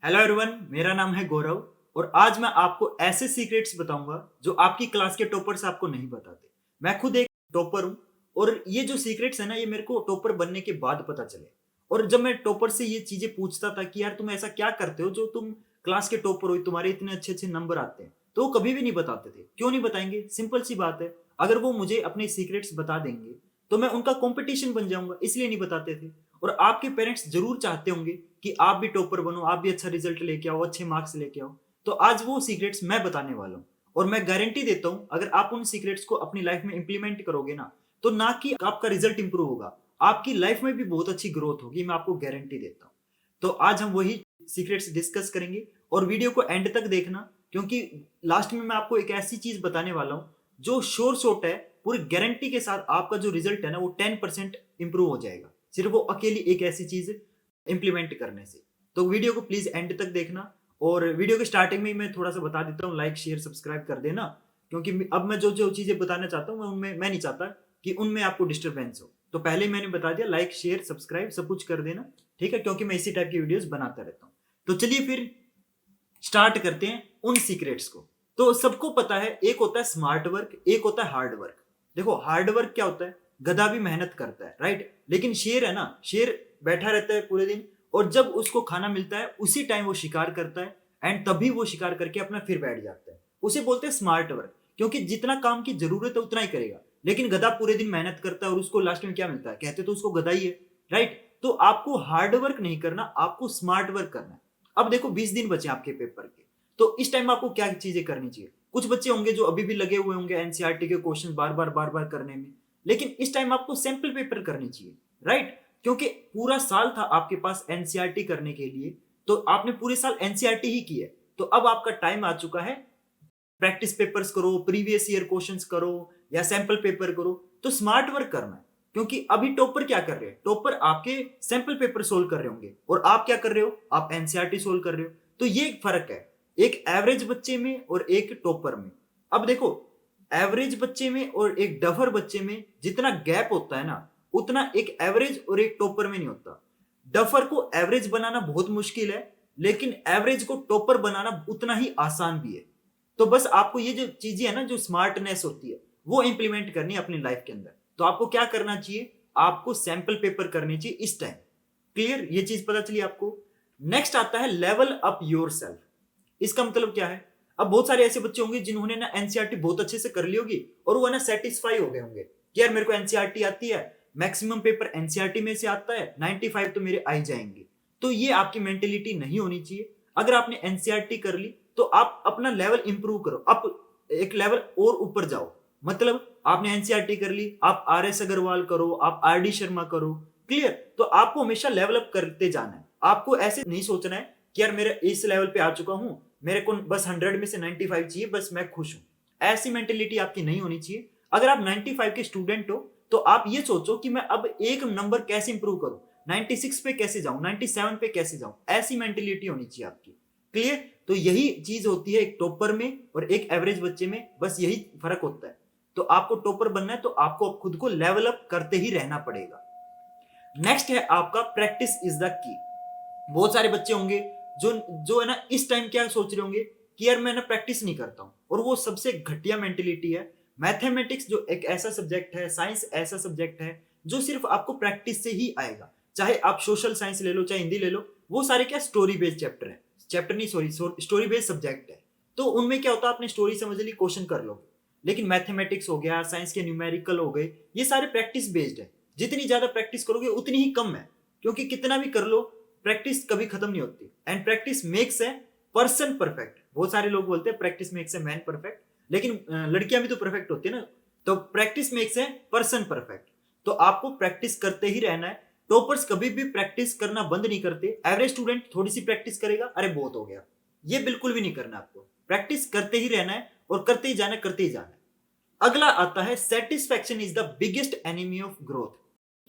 Hello everyone, मेरा नाम है गौरव और आज मैं आपको ऐसे सीक्रेट्स बताऊंगा जो आपकी क्लास के टॉपर्स आपको नहीं बताते। मैं खुद एक टॉपर हूं और ये जो सीक्रेट्स है ना, ये मेरे को टॉपर बनने के बाद पता चले। और जब मैं टॉपर से ये चीजें पूछता था कि यार तुम ऐसा क्या करते हो जो तुम क्लास के टॉपर हो, तुम्हारे इतने अच्छे अच्छे नंबर आते हैं, तो वो कभी भी नहीं बताते थे। क्यों नहीं बताएंगे? सिंपल सी बात है, अगर वो मुझे अपने सीक्रेट्स बता देंगे तो मैं उनका कॉम्पिटिशन बन जाऊंगा, इसलिए नहीं बताते थे। और आपके पेरेंट्स जरूर चाहते होंगे कि आप भी टॉपर बनो, आप भी अच्छा रिजल्ट लेके आओ, अच्छे मार्क्स लेके आओ। तो आज वो सीक्रेट्स मैं बताने वाला हूँ और मैं गारंटी देता हूँ अगर आप उन सीक्रेट्स को अपनी लाइफ में इंप्लीमेंट करोगे ना, तो ना कि आपका रिजल्ट इंप्रूव होगा, आपकी लाइफ में भी बहुत अच्छी ग्रोथ होगी। मैं आपको गारंटी देता हूँ। तो आज हम वही सीक्रेट्स डिस्कस करेंगे और वीडियो को एंड तक देखना, क्योंकि लास्ट में मैं आपको एक ऐसी चीज बताने वाला हूँ जो श्योर शॉट है, पूरी गारंटी के साथ आपका जो रिजल्ट है ना वो 10% इंप्रूव हो जाएगा, सिर्फ वो अकेली एक ऐसी चीज इंप्लीमेंट करने से। तो वीडियो को प्लीज एंड तक देखना। और वीडियो के स्टार्टिंग में ही मैं थोड़ा सा बता देता हूँ, लाइक शेयर सब्सक्राइब कर देना, क्योंकि अब मैं जो जो चीजें बताना चाहता हूँ मैं नहीं चाहता कि उनमें आपको डिस्टरबेंस हो। तो पहले ही मैंने बता दिया, लाइक शेयर सब्सक्राइब सब कुछ कर देना, ठीक है? क्योंकि मैं इसी टाइप की वीडियोस बनाता रहता हूँ। तो चलिए फिर स्टार्ट करते हैं उन सीक्रेट्स को। तो सबको पता है, एक होता है स्मार्ट वर्क, एक होता है हार्ड वर्क। देखो हार्ड वर्क क्या होता है? गधा भी मेहनत करता है, राइट? लेकिन शेर है ना, शेर बैठा रहता है पूरे दिन और जब उसको खाना मिलता है उसी टाइम वो शिकार करता है एंड तभी वो शिकार करके अपना फिर बैठ जाता है। उसे बोलते हैं स्मार्ट वर्क, क्योंकि जितना काम की जरूरत है उतना ही करेगा। लेकिन गधा पूरे दिन मेहनत करता है और उसको लास्ट में क्या मिलता है? कहते तो उसको गधा ही है, राइट? तो आपको हार्ड वर्क नहीं करना, आपको स्मार्ट वर्क करना है। अब देखो 20 दिन बचे आपके पेपर के, तो इस टाइम आपको क्या चीजें करनी चाहिए? कुछ बच्चे होंगे जो अभी भी लगे हुए होंगे एनसीईआरटी के क्वेश्चन बार बार करने में, लेकिन इस टाइम आपको सैंपल पेपर करनी चाहिए, राइट? क्योंकि पूरा साल था आपके पास एनसीईआरटी करने के लिए, तो आपने पूरे साल एनसीईआरटी ही की है। तो अब आपका टाइम आ चुका है, प्रैक्टिस पेपर्स करो, प्रीवियस ईयर क्वेश्चंस करो या सैंपल पेपर करो। तो स्मार्ट वर्क करना है, क्योंकि अभी टॉपर क्या कर रहे हैं? टॉपर आपके सैंपल पेपर सोल्व कर रहे होंगे और आप क्या कर रहे हो? आप एनसीईआरटी सोल्व कर रहे हो। तो ये एक फर्क है, एक एवरेज बच्चे में और एक टॉपर में। अब देखो, एवरेज बच्चे में और एक डफर बच्चे में जितना गैप होता है ना, उतना एक एवरेज और एक टॉपर में नहीं होता। डफर को एवरेज बनाना बहुत मुश्किल है, लेकिन एवरेज को टॉपर बनाना उतना ही आसान भी है। तो बस आपको ये जो चीजें है ना, जो स्मार्टनेस होती है, वो इंप्लीमेंट करनी है अपनी लाइफ के अंदर। तो आपको क्या करना चाहिए? आपको सैंपल पेपर करने चाहिए इस टाइम। क्लियर? ये चीज पता चली आपको? नेक्स्ट आता है लेवल अप योर सेल्फ। इसका मतलब क्या है? अब बहुत सारे ऐसे बच्चे होंगे जिन्होंने ना एनसीईआरटी बहुत अच्छे से कर ली होगी और वो ना सेटिस्फाई हो गए होंगे कि यार मेरे को एनसीईआरटी आती है, मैक्सिमम पेपर एनसीईआरटी में से आता है, 95 तो मेरे आ ही जाएंगे। तो ये आपकी मेंटेलिटी नहीं होनी चाहिए। अगर आपने एनसीईआरटी कर ली तो आप अपना लेवल इंप्रूव करो, आप एक लेवल और ऊपर जाओ। मतलब आपने एनसीईआरटी कर ली, आप आर एस अग्रवाल करो, आप आर डी शर्मा करो। क्लियर? तो आपको हमेशा लेवल अप करते जाना है। आपको ऐसे नहीं सोचना है कि यार मेरे इस लेवल पे आ चुका हूं, मेरे को बस 100 में से 95 चाहिए, बस मैं खुश हूं। ऐसी मेंटेलिटी आपकी नहीं होनी चाहिए। अगर आप 95 के स्टूडेंट हो तो आप ये सोचो कि मैं अब एक नंबर कैसे इंप्रूव करूं, 96 पे कैसे जाऊं, 97 पे कैसे जाऊं। ऐसी मेंटेलिटी होनी चाहिए आपकी। क्लियर? तो यही चीज होती है एक टॉपर में और एक एवरेज बच्चे में, बस यही फर्क होता है। तो आपको टॉपर बनना है तो आपको खुद को लेवल अप करते ही रहना पड़ेगा। नेक्स्ट है आपका प्रैक्टिस इज द की। बहुत सारे बच्चे होंगे जो जो है ना इस टाइम क्या सोच रहे होंगे कि यार मैं ना प्रैक्टिस नहीं करता हूं, और वो सबसे घटिया मेंटेलिटी है। मैथमेटिक्स जो एक ऐसा सब्जेक्ट है, साइंस ऐसा सब्जेक्ट है जो सिर्फ आपको प्रैक्टिस से ही आएगा। चाहे आप सोशल साइंस ले लो, चाहे हिंदी ले लो, वो सारे क्या स्टोरी बेस्ड चैप्टर है, चैप्टर नहीं सॉरी, स्टोरी बेस्ड सब्जेक्ट है। तो उनमें क्या होता है, आपने स्टोरी समझ ली, क्वेश्चन कर लो। लेकिन मैथमेटिक्स हो गया, साइंस के न्यूमेरिकल हो गए, ये सारे प्रैक्टिस बेस्ड है। जितनी ज्यादा प्रैक्टिस करोगे उतनी ही कम है, क्योंकि कितना भी कर लो प्रैक्टिस कभी खत्म नहीं होती। And practice makes a person perfect. बहुत सारे लोग बोलते हैं practice makes a man perfect, लेकिन लड़कियां भी तो परफेक्ट होती है ना। तो practice makes a person perfect. तो आपको प्रैक्टिस करते ही रहना है। टॉपर्स कभी भी प्रैक्टिस करना बंद नहीं करते। एवरेज स्टूडेंट थोड़ी सी प्रैक्टिस करेगा, अरे बहुत हो गया, ये बिल्कुल भी नहीं करना। आपको प्रैक्टिस करते ही रहना है और करते ही जाना, करते ही जाना है। अगला आता है satisfaction is the biggest enemy of growth.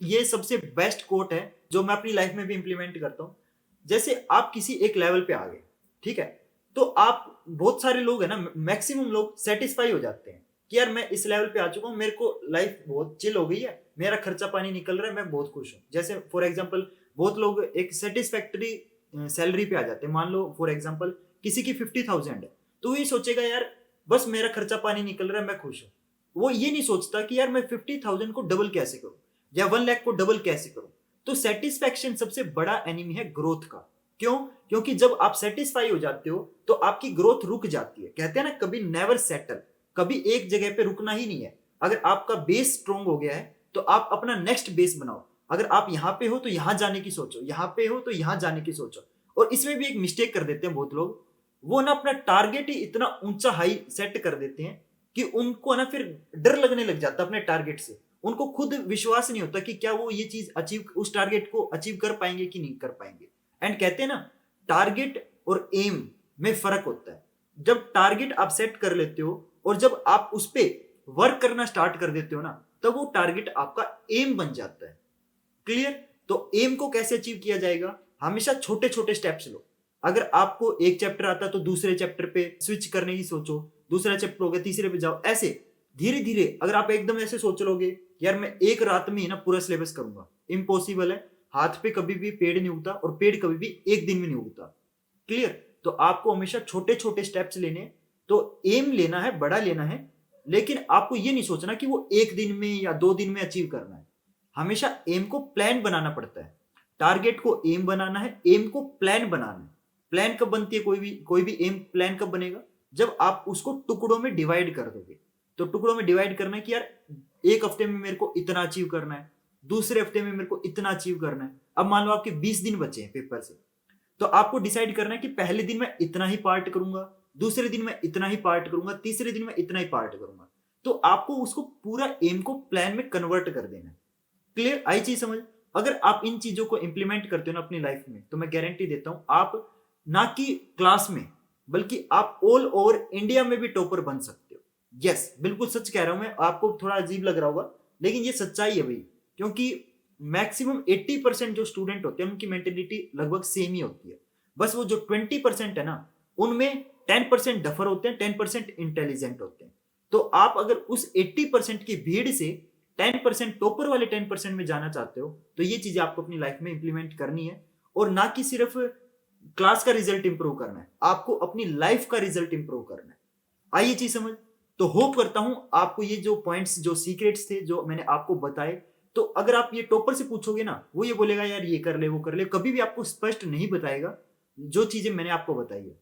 ये सबसे बेस्ट कोट है जो मैं अपनी लाइफ में भी इंप्लीमेंट करता हूं। जैसे आप किसी एक लेवल पे आ गए, ठीक है, तो आप बहुत सारे लोग है ना, मैक्सिमम लोग सेटिस्फाई हो जाते हैं कि यार मैं इस लेवल पे आ चुका हूं, मेरे को लाइफ बहुत चिल हो गई है, मेरा खर्चा पानी निकल रहा है, मैं बहुत खुश हूं। जैसे फॉर एग्जांपल बहुत लोग एक सेटिस्फैक्टरी सैलरी पे आ जाते हैं, मान लो फॉर एग्जांपल किसी की 50,000 है, तो वो ये सोचेगा यार बस मेरा खर्चा पानी निकल रहा है, मैं खुश हूँ। वो ये नहीं सोचता कि यार मैं 50,000 को डबल कैसे करूं या 1 लाख को डबल कैसे करूं। तो सेटिस्फैक्शन सबसे बड़ा एनिमी है ग्रोथ का। क्यों? क्योंकि जब आप सेटिस्फाई हो जाते हो तो आपकी ग्रोथ रुक जाती है। कहते हैं ना, कभी नेवर सेटल, कभी एक जगह पे रुकना ही नहीं है। अगर आपका बेस स्ट्रोंग हो गया है तो आप अपना नेक्स्ट बेस बनाओ। अगर आप यहाँ पे हो तो यहाँ जाने की सोचो, यहाँ पे हो तो यहाँ जाने की सोचो। और इसमें भी एक मिस्टेक कर देते हैं बहुत लोग, वो ना अपना टारगेट ही इतना ऊंचा हाई सेट कर देते हैं कि उनको ना फिर डर लगने लग जाता है अपने टारगेट से। उनको खुद विश्वास नहीं होता कि क्या वो ये चीज अचीव, उस टारगेट को अचीव कर पाएंगे कि नहीं कर पाएंगे। एंड कहते हैं ना, टारगेट और एम में फर्क होता है। जब टारगेट आप सेट कर लेते हो और जब आप उस पर वर्क करना स्टार्ट कर देते हो ना, तब वो टारगेट आपका एम बन जाता है। क्लियर? तो एम को कैसे अचीव किया जाएगा? हमेशा छोटे छोटे स्टेप्स लो। अगर आपको एक चैप्टर आता है तो दूसरे चैप्टर पे स्विच करने की सोचो, दूसरा चैप्टर हो गया तीसरे पे जाओ, ऐसे धीरे धीरे। अगर आप एकदम ऐसे सोच लोगे यार मैं एक रात में ही ना पूरा सिलेबस करूंगा, इम्पॉसिबल है। हाथ पे कभी भी पेड़ नहीं उगता और पेड़ कभी भी एक दिन में नहीं उगता। क्लियर? तो आपको हमेशा छोटे छोटे स्टेप्स लेने, तो एम लेना है, बड़ा लेना है, लेकिन आपको ये नहीं सोचना कि वो एक दिन में या 2 दिन में अचीव करना है। हमेशा एम को प्लान बनाना पड़ता है। टारगेट को एम बनाना है, एम को प्लान बनाना है। प्लान कब बनती है? कोई भी एम प्लान कब बनेगा? जब आप उसको टुकड़ों में डिवाइड कर दोगे। तो टुकड़ों में डिवाइड करना है कि यार एक हफ्ते में मेरे को इतना अचीव करना है, दूसरे हफ्ते में मेरे को इतना अचीव करना है। अब मान लो आपके 20 दिन बचे हैं पेपर से, तो आपको डिसाइड करना है कि पहले दिन मैं इतना ही पार्ट करूंगा, दूसरे दिन मैं इतना ही पार्ट करूंगा, तीसरे दिन मैं इतना ही पार्ट करूंगा। तो आपको उसको पूरा एम को प्लान में कन्वर्ट कर देना है। क्लियर? आई चीज समझ? अगर आप इन चीजों को इंप्लीमेंट करते हो ना अपनी लाइफ में, तो मैं गारंटी देता हूं आप ना कि क्लास में बल्कि आप ऑल ओवर इंडिया में भी टॉपर बन सकते हो। यस, बिल्कुल सच कह रहा हूं मैं। आपको थोड़ा अजीब लग रहा होगा लेकिन ये सच्चाई है भाई। क्योंकि मैक्सिमम 80% जो स्टूडेंट होते हैं उनकी मेंटेलिटी लगभग सेम ही होती है। बस वो जो 20% है ना, उनमें 10% डफर होते हैं, 10% इंटेलिजेंट होते हैं। तो आप अगर उस 80% की भीड़ से 10% टॉपर वाले 10% में जाना चाहते हो, तो ये चीजें आपको अपनी लाइफ में इंप्लीमेंट करनी है। और ना कि सिर्फ क्लास का रिजल्ट इंप्रूव करना है, आपको अपनी लाइफ का रिजल्ट इंप्रूव करना है। आई ये चीज समझ? तो होप करता हूं आपको ये जो पॉइंट्स, जो सीक्रेट्स थे जो मैंने आपको बताए, तो अगर आप ये टॉपर से पूछोगे ना, वो ये बोलेगा यार ये कर ले वो कर ले, कभी भी आपको स्पष्ट नहीं बताएगा जो चीजें मैंने आपको बताई है।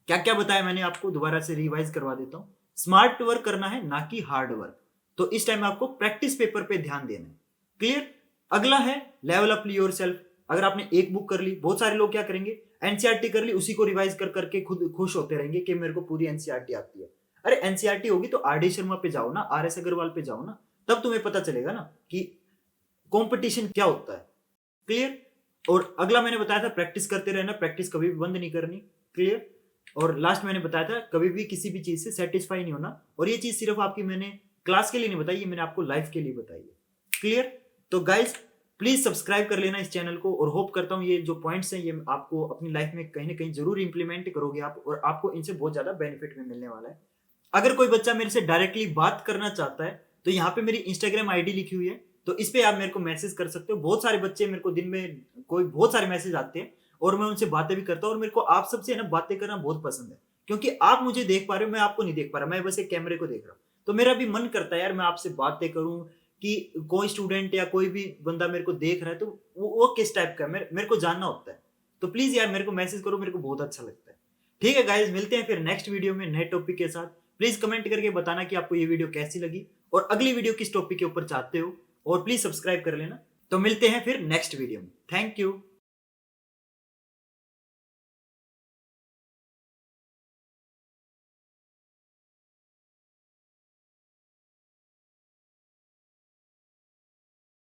क्या क्या बताया मैंने आपको, दोबारा से रिवाइज करवा देता हूं। स्मार्ट वर्क करना है ना कि हार्ड वर्क। तो इस टाइम आपको प्रैक्टिस पेपर पे ध्यान देना है। क्लियर? अगला है लेवल अप योर सेल्फ। अगर आपने एक बुक कर ली, बहुत सारे लोग क्या करेंगे, एनसीईआरटी कर ली, उसी को रिवाइज कर करके खुद खुश होते रहेंगे कि मेरे को पूरी एनसीईआरटी आती है। अरे एनसीईआरटी होगी तो आर डी शर्मा पे जाओ ना, आर एस अग्रवाल पे जाओ ना, तब तुम्हें पता चलेगा ना कि कंपटीशन क्या होता है। क्लियर? और अगला मैंने बताया था प्रैक्टिस करते रहना, प्रैक्टिस कभी भी बंद नहीं करनी। क्लियर? और लास्ट मैंने बताया था कभी भी किसी भी चीज से सेटिस्फाई नहीं होना। और ये चीज सिर्फ आपकी मैंने क्लास के लिए नहीं बताई, ये मैंने आपको लाइफ के लिए बताई है। क्लियर? तो गाइज प्लीज सब्सक्राइब कर लेना इस चैनल को, और होप करता हूँ ये जो पॉइंट्स हैं ये आपको अपनी लाइफ में कहीं ना कहीं जरूर इंप्लीमेंट करोगे आप, और आपको इनसे बहुत ज्यादा बेनिफिट भी मिलने वाला है। अगर कोई बच्चा मेरे से डायरेक्टली बात करना चाहता है तो यहाँ पे मेरी इंस्टाग्राम आईडी लिखी हुई है, तो इस पे आप मेरे को मैसेज कर सकते हो। बहुत सारे बच्चे मेरे को दिन में बहुत सारे मैसेज आते हैं और मैं उनसे बातें भी करता हूँ। और मेरे को आप सबसे ना बातें करना बहुत पसंद है, क्योंकि आप मुझे देख पा रहे हो, मैं आपको नहीं देख पा रहा, मैं बस एक कैमरे को देख रहा हूँ। तो मेरा भी मन करता है यार मैं आपसे बातें करूं, कि कोई स्टूडेंट या कोई भी बंदा मेरे को देख रहा है तो वो किस टाइप का है, मेरे को जानना होता है। तो प्लीज यार मेरे को मैसेज करो, मेरे को बहुत अच्छा लगता है। ठीक है गाइज, मिलते हैं फिर नेक्स्ट वीडियो में नए टॉपिक के साथ। प्लीज कमेंट करके बताना कि आपको ये वीडियो कैसी लगी और अगली वीडियो किस टॉपिक के ऊपर चाहते हो, और प्लीज सब्सक्राइब कर लेना। तो मिलते हैं फिर नेक्स्ट वीडियो में। Thank you.